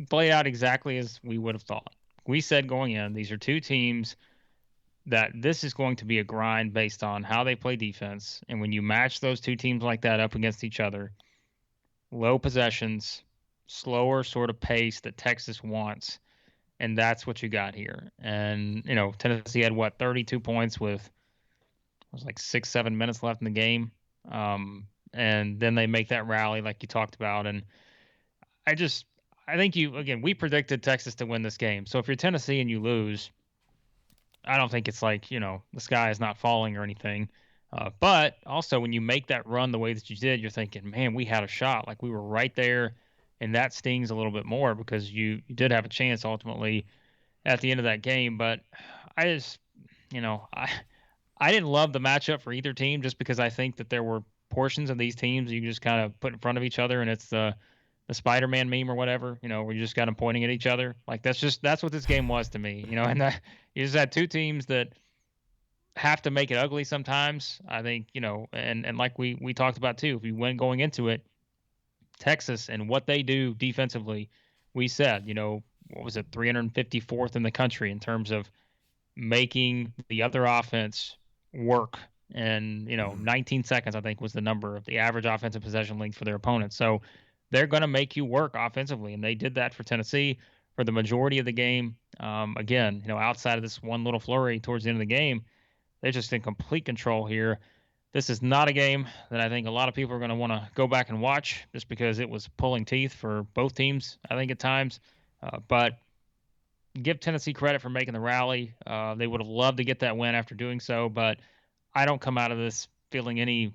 played out exactly as we would have thought. We said going in, these are two teams that this is going to be a grind based on how they play defense. And when you match those two teams like that up against each other, low possessions, slower sort of pace that Texas wants, and that's what you got here. And Tennessee had 32 points with it was like 6-7 minutes left in the game, and then they make that rally like you talked about. And I just I think we predicted Texas to win this game. So if you're Tennessee and you lose, I don't think it's like the sky is not falling or anything. But also when you make that run the way that you did, you're thinking, man, we had a shot. Like we were right there, and that stings a little bit more because you did have a chance ultimately at the end of that game. But I just, you know, I I didn't love the matchup for either team just because I think that there were portions of these teams you just kind of put in front of each other, and it's the Spider-Man meme or whatever, where you just got them pointing at each other. Like that's what this game was to me, and that you just had two teams that have to make it ugly sometimes. I think, and like we talked about too, if we went going into it, Texas and what they do defensively, we said, what was it, 354th in the country in terms of making the other offense work. And, 19 seconds, I think, was the number of the average offensive possession length for their opponents. So they're going to make you work offensively. And they did that for Tennessee for the majority of the game. Again, outside of this one little flurry towards the end of the game, they're just in complete control here. This is not a game that I think a lot of people are going to want to go back and watch just because it was pulling teeth for both teams, I think, at times. But give Tennessee credit for making the rally. They would have loved to get that win after doing so, but I don't come out of this feeling any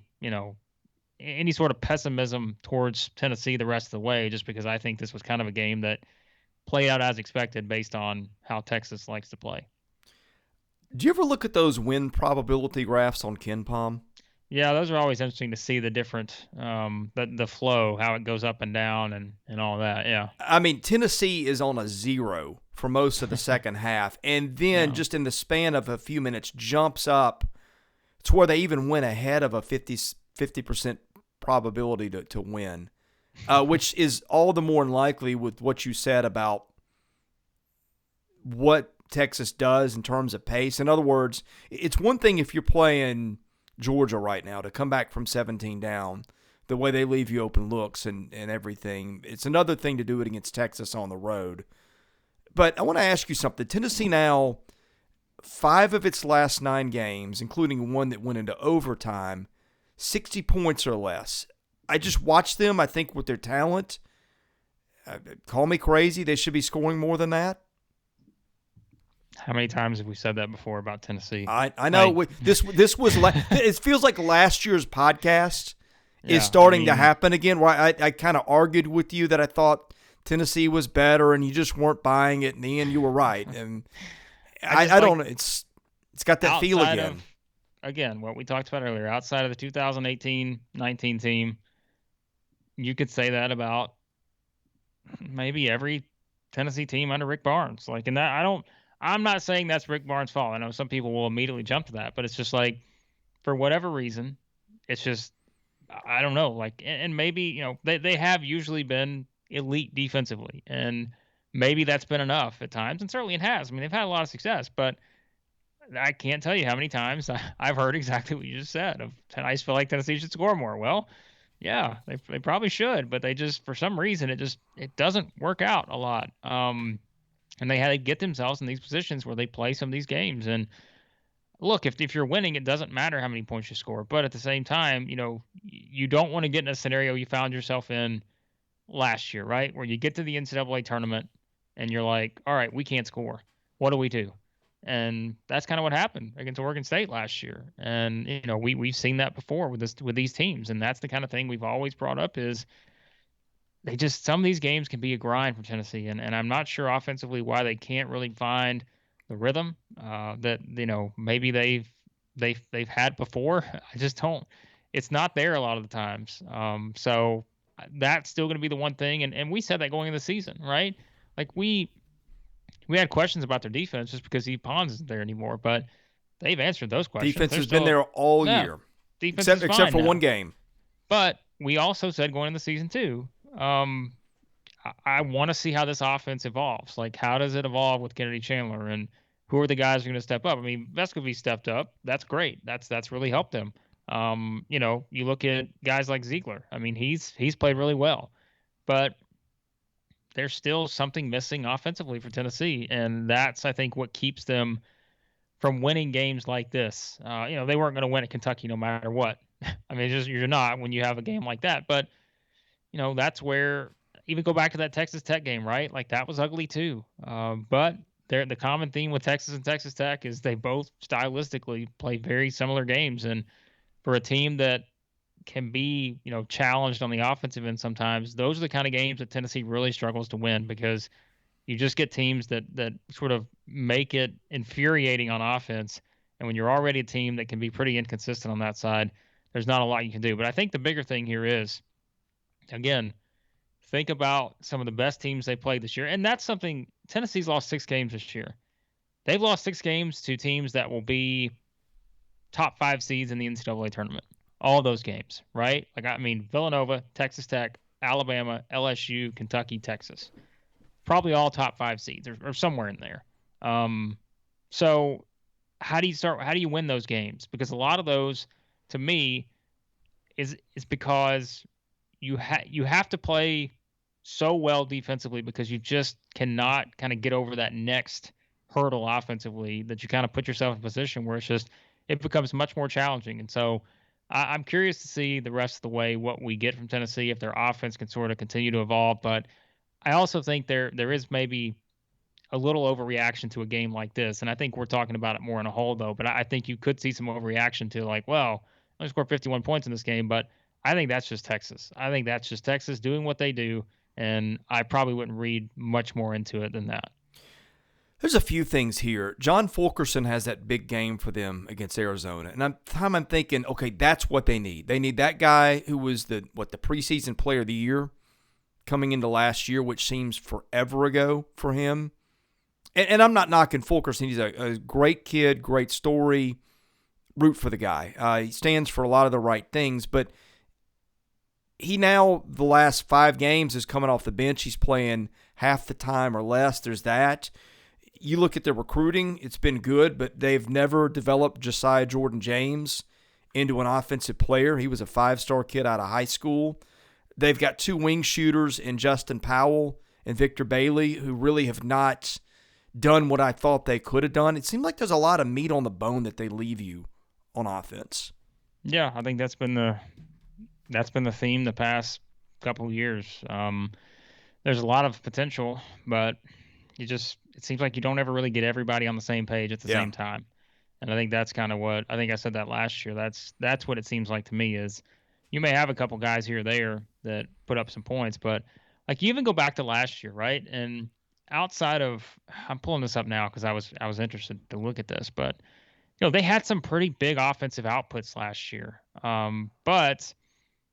sort of pessimism towards Tennessee the rest of the way, just because I think this was kind of a game that played out as expected based on how Texas likes to play. Do you ever look at those win probability graphs on KenPom? Yeah, those are always interesting to see the different the flow, how it goes up and down and all that. Yeah. I mean, Tennessee is on a 0 for most of the second half, and then Yeah. just in the span of a few minutes jumps up to where they even went ahead of a 50% probability to win, which is all the more unlikely with what you said about what Texas does in terms of pace. In other words, it's one thing if you're playing Georgia right now to come back from 17 down, the way they leave you open looks and everything. It's another thing to do it against Texas on the road. But I want to ask you something. Tennessee now, 5 of its last 9 games, including one that went into overtime, 60 points or less. I just watched them. I think with their talent, call me crazy, they should be scoring more than that. How many times have we said that before about Tennessee? I know. Like, this was it feels like last year's podcast is starting to happen again, where I kind of argued with you that I thought Tennessee was better and you just weren't buying it. In the end, you were right. And I don't know. It's got that feel again. Again, what we talked about earlier, outside of the 2018-19 team, you could say that about maybe every Tennessee team under Rick Barnes. Like, and that I'm not saying that's Rick Barnes' fault. I know some people will immediately jump to that, but it's just like, for whatever reason, it's just, I don't know. Like, and maybe, they have usually been elite defensively, and maybe that's been enough at times, and certainly it has. I mean, they've had a lot of success, but I can't tell you how many times I've heard exactly what you just said. I just feel like Tennessee should score more. Well, yeah, they probably should, but they just, for some reason, it doesn't work out a lot. And they had to get themselves in these positions where they play some of these games. And look, if you're winning, it doesn't matter how many points you score. But at the same time, you don't want to get in a scenario you found yourself in last year, right? Where you get to the NCAA tournament and you're like, all right, we can't score. What do we do? And that's kind of what happened against Oregon State last year. And, we've seen that before with these teams. And that's the kind of thing we've always brought up is some of these games can be a grind for Tennessee. And I'm not sure offensively why they can't really find the rhythm that, maybe they've had before. I just don't, it's not there a lot of the times. So that's still going to be the one thing. And we said that going into the season, right? Like we had questions about their defense just because Eve Pons isn't there anymore, but they've answered those questions. Defense has been there all year, except for one game. But we also said going into the season too, I want to see how this offense evolves. Like, how does it evolve with Kennedy Chandler, and who are the guys who are going to step up? I mean, Vescovi stepped up. That's great. That's really helped them. You look at guys like Ziegler. I mean, he's played really well, but there's still something missing offensively for Tennessee, and that's, I think, what keeps them from winning games like this. They weren't going to win at Kentucky no matter what. I mean, you're not when you have a game like that. But that's where, even go back to that Texas Tech game, right? Like, that was ugly too. But the common theme with Texas and Texas Tech is they both stylistically play very similar games, and for a team that can be, challenged on the offensive end sometimes, those are the kind of games that Tennessee really struggles to win, because you just get teams that sort of make it infuriating on offense. And when you're already a team that can be pretty inconsistent on that side, there's not a lot you can do. But I think the bigger thing here is, again, think about some of the best teams they played this year. And that's something, Tennessee's lost 6 games this year. They've lost 6 games to teams that will be top 5 seeds in the NCAA tournament. All those games, right? Like, I mean, Villanova, Texas Tech, Alabama, LSU, Kentucky, Texas. Probably all top 5 seeds or somewhere in there. So how do you win those games? Because a lot of those, to me, is because you have to play so well defensively, because you just cannot kind of get over that next hurdle offensively, that you kind of put yourself in a position where it becomes much more challenging. And so I'm curious to see the rest of the way what we get from Tennessee, if their offense can sort of continue to evolve. But I also think there is maybe a little overreaction to a game like this. And I think we're talking about it more in a whole, though. But I think you could see some overreaction to, like, well, I scored 51 points in this game, but I think that's just Texas. I think that's just Texas doing what they do. And I probably wouldn't read much more into it than that. There's a few things here. John Fulkerson has that big game for them against Arizona. And I'm thinking, okay, that's what they need. They need that guy who was the preseason player of the year coming into last year, which seems forever ago for him. And I'm not knocking Fulkerson. He's a great kid, great story. Root for the guy. He stands for a lot of the right things, but he now, the last 5 games, is coming off the bench. He's playing half the time or less. There's that. You look at their recruiting, it's been good, but they've never developed Josiah Jordan-James into an offensive player. He was a 5-star kid out of high school. They've got 2 wing shooters in Justin Powell and Victor Bailey who really have not done what I thought they could have done. It seemed like there's a lot of meat on the bone that they leave you on offense. Yeah, I think that's been the theme the past couple of years. There's a lot of potential, but it seems like you don't ever really get everybody on the same page at the same time. And I think that's kind of what I think I said that last year. That's what it seems like to me is you may have a couple guys here or there that put up some points, but like you even go back to last year, right? And outside of, I'm pulling this up now because I was interested to look at this, but they had some pretty big offensive outputs last year. But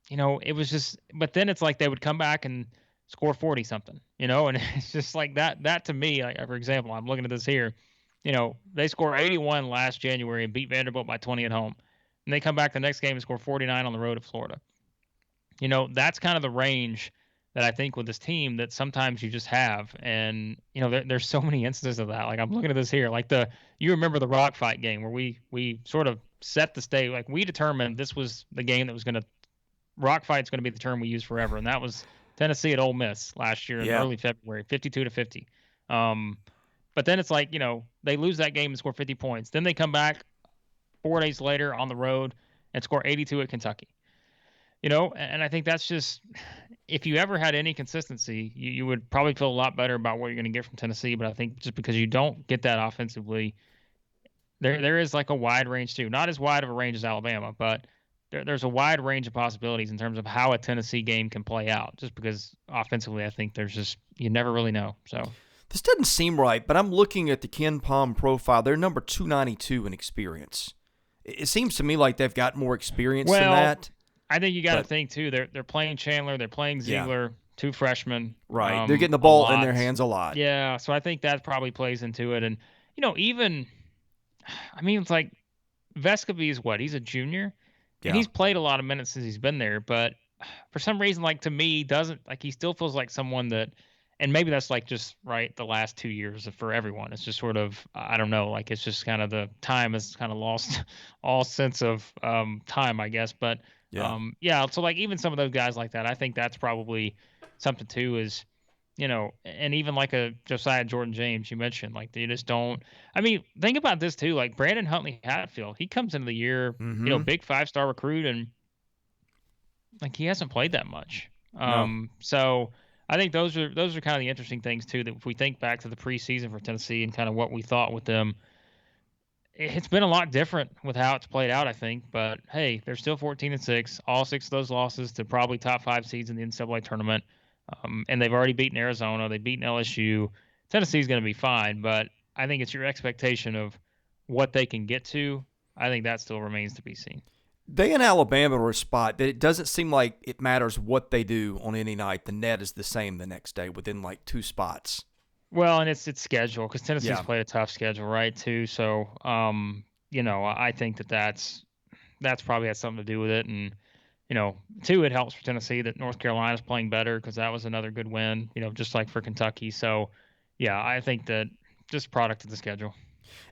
it was just, but then it's like they would come back and score 40 something, and it's just like that to me, like, for example, I'm looking at this here, they score 81 last January and beat Vanderbilt by 20 at home. And they come back the next game and score 49 on the road at Florida. That's kind of the range that I think with this team that sometimes you just have. And, there's so many instances of that. Like I'm looking at this here, like you remember the rock fight game where we sort of set the stage. Like we determined this was the game that was going to, rock fight's going to be the term we use forever. And that was Tennessee at Ole Miss last year in early February, 52-50. But then it's like, they lose that game and score 50 points. Then they come back 4 days later on the road and score 82 at Kentucky. And I think that's just, if you ever had any consistency, you would probably feel a lot better about what you're going to get from Tennessee. But I think just because you don't get that offensively, there is like a wide range too. Not as wide of a range as Alabama, but there's a wide range of possibilities in terms of how a Tennessee game can play out. Just because offensively, I think there's just, you never really know. So this doesn't seem right, but I'm looking at the Ken Palm profile. They're number 292 in experience. It seems to me like they've got more experience than that. I think you got to think too. They're playing Chandler, they're playing Ziegler, 2 freshmen. Right, they're getting the ball in their hands a lot. Yeah, so I think that probably plays into it. And even, it's like Vescovy is what? He's a junior, and he's played a lot of minutes since he's been there. But for some reason, like to me, he still feels like someone that. And maybe that's like just right the last 2 years for everyone. It's just sort of, I don't know, like it's just kind of the time has kind of lost all sense of time, I guess. But so like even some of those guys like that, I think that's probably something too is, and even like a Josiah Jordan-James you mentioned, like they just don't. Think about this too, like Brandon Huntley-Hatfield, he comes into the year, big 5-star recruit, and like he hasn't played that much. So I think those are kind of the interesting things too. That if we think back to the preseason for Tennessee and kind of what we thought with them, it's been a lot different with how it's played out, I think. But hey, they're still 14-6. All 6 of those losses to probably top 5 seeds in the NCAA tournament, and they've already beaten Arizona. They've beaten LSU. Tennessee's going to be fine, but I think it's your expectation of what they can get to. I think that still remains to be seen. They and Alabama are a spot that it doesn't seem like it matters what they do on any night. The net is the same the next day within like 2 spots. Well, and it's schedule because Tennessee's played a tough schedule, right, too. So, I think that's probably has something to do with it. And, too, it helps for Tennessee that North Carolina's playing better because that was another good win, just like for Kentucky. So, yeah, I think that just product of the schedule.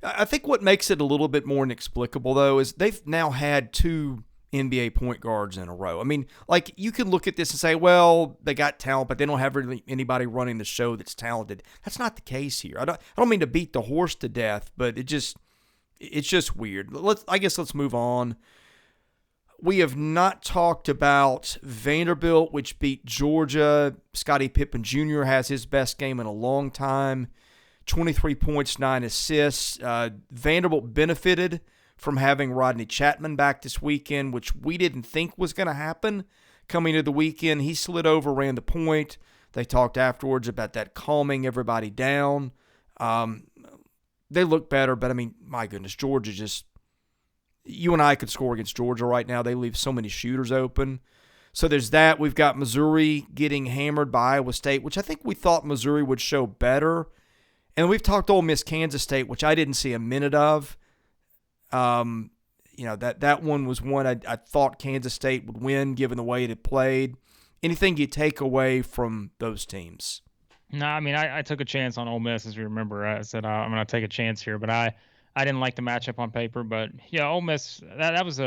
I think what makes it a little bit more inexplicable, though, is they've now had 2 NBA point guards in a row. Like you can look at this and say, well, they got talent, but they don't have really anybody running the show that's talented. That's not the case here. I don't mean to beat the horse to death, but it's just weird. Let's move on. We have not talked about Vanderbilt, which beat Georgia. Scottie Pippen Jr. has his best game in a long time. 23 points, 9 assists. Vanderbilt benefited from having Rodney Chapman back this weekend, which we didn't think was going to happen coming into the weekend. He slid over, ran the point. They talked afterwards about that calming everybody down. They look better, but, I mean, my goodness, Georgia just – you and I could score against Georgia right now. They leave so many shooters open. So there's that. We've got Missouri getting hammered by Iowa State, which I think we thought Missouri would show better. And we've talked Ole Miss, Kansas State, which I didn't see a minute of. That one was one I thought Kansas State would win given the way it had played. Anything you take away from those teams? No, I mean, I took a chance on Ole Miss, as you remember. I said I'm going to take a chance here, but I didn't like the matchup on paper. But, yeah, Ole Miss, that was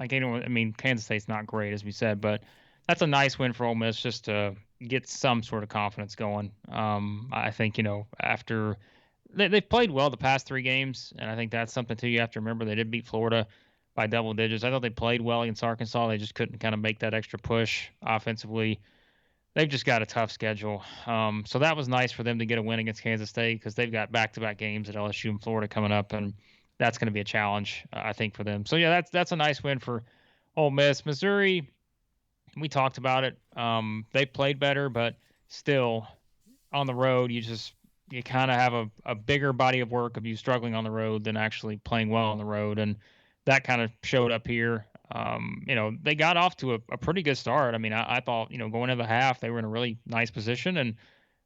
Kansas State's not great, as we said, but that's a nice win for Ole Miss just to get some sort of confidence going. I think, after they've played well the past 3 games, and I think that's something, too, you have to remember. They did beat Florida by double digits. I thought they played well against Arkansas. They just couldn't kind of make that extra push offensively. They've just got a tough schedule. So that was nice for them to get a win against Kansas State because they've got back-to-back games at LSU and Florida coming up, and that's going to be a challenge, I think, for them. So, yeah, that's a nice win for Ole Miss. Missouri, we talked about it. They played better, but still on the road, you kind of have a bigger body of work of you struggling on the road than actually playing well on the road, and that kind of showed up here. They got off to a pretty good start. I mean, I thought, going into the half, they were in a really nice position,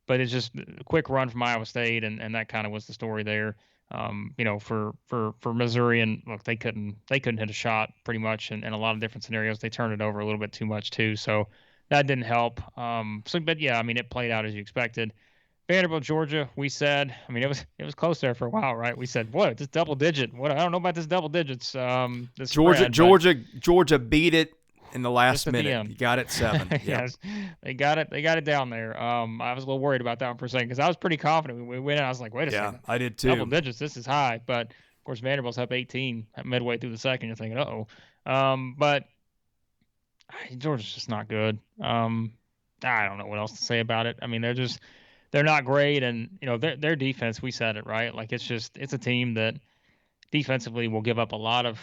but it's just a quick run from Iowa State, and that kind of was the story there. For Missouri, and look, they couldn't hit a shot pretty much in a lot of different scenarios. They turned it over a little bit too much too, so that didn't help. But yeah, I mean, it played out as you expected. Vanderbilt, Georgia, we said, I mean, it was close there for a while, right? We said, what, this double digit? What, I don't know about this double digits. This Georgia beat it in the last minute. You got it 7. Yep. Yes, they got it down there. I was a little worried about that one for a second because I was pretty confident when we went in. I was like, wait a second. I did too. Double digits, this is high. But, of course, Vanderbilt's up 18 midway through the second. You're thinking, uh-oh. But Georgia's just not good. I don't know what else to say about it. I mean, they're not great, and their defense, we said it, right? Like it's a team that defensively will give up a lot of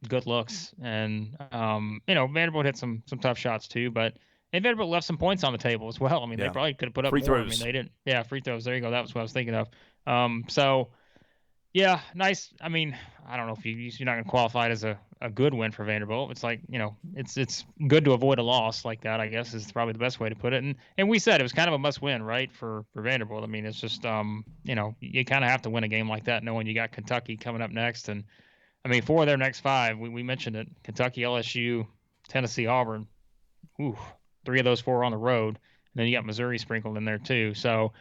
good looks, and Vanderbilt hit some tough shots too, and Vanderbilt left some points on the table as well. I mean, they probably could have put up free more. throws. I mean, they didn't. Yeah, free throws. There you go. That was what I was thinking of. So yeah, nice. I mean, I don't know if you're not going to qualify it as a good win for Vanderbilt. It's like, it's good to avoid a loss like that, I guess, is probably the best way to put it. And we said it was kind of a must win, right, for Vanderbilt. I mean, it's just, you kind of have to win a game like that knowing you got Kentucky coming up next. And, I mean, 4 of their next 5, we mentioned it, Kentucky, LSU, Tennessee, Auburn. Ooh, 3 of those 4 are on the road. And then you got Missouri sprinkled in there too. So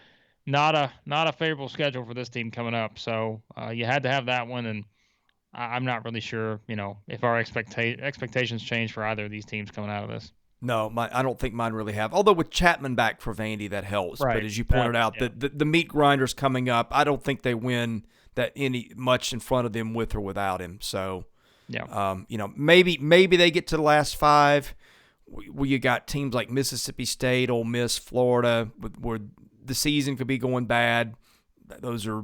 not a favorable schedule for this team coming up. So you had to have that one, and I'm not really sure, if our expectations change for either of these teams coming out of this. No, I don't think mine really have. Although with Chapman back for Vandy, that helps. Right. But as you pointed out, the meat grinders coming up, I don't think they win that any much in front of them with or without him. So, yeah, maybe they get to the last 5. Where you got teams like Mississippi State, Ole Miss, Florida, where the season could be going bad. Those are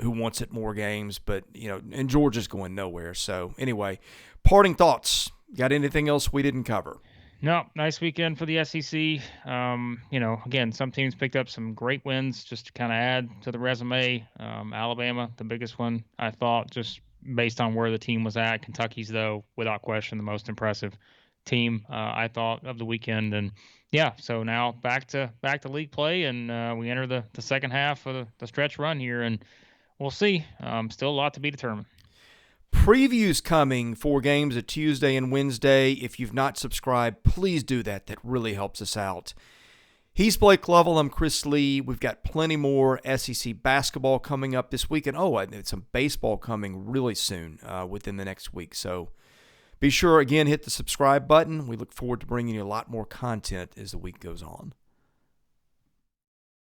who wants it more games, but and Georgia's going nowhere. So anyway, parting thoughts. Got anything else we didn't cover? No, nice weekend for the SEC. Again, some teams picked up some great wins just to kind of add to the resume. Alabama, the biggest one, I thought, just based on where the team was at. Kentucky's, though, without question, the most impressive team, I thought, of the weekend. And yeah, so now back to league play, and we enter the second half of the stretch run here, and we'll see. Still a lot to be determined. Previews coming for games at Tuesday and Wednesday. If you've not subscribed, please do that. That really helps us out. He's Blake Lovell. I'm Chris Lee. We've got plenty more SEC basketball coming up this week. And, some baseball coming really soon within the next week. So be sure, again, hit the subscribe button. We look forward to bringing you a lot more content as the week goes on.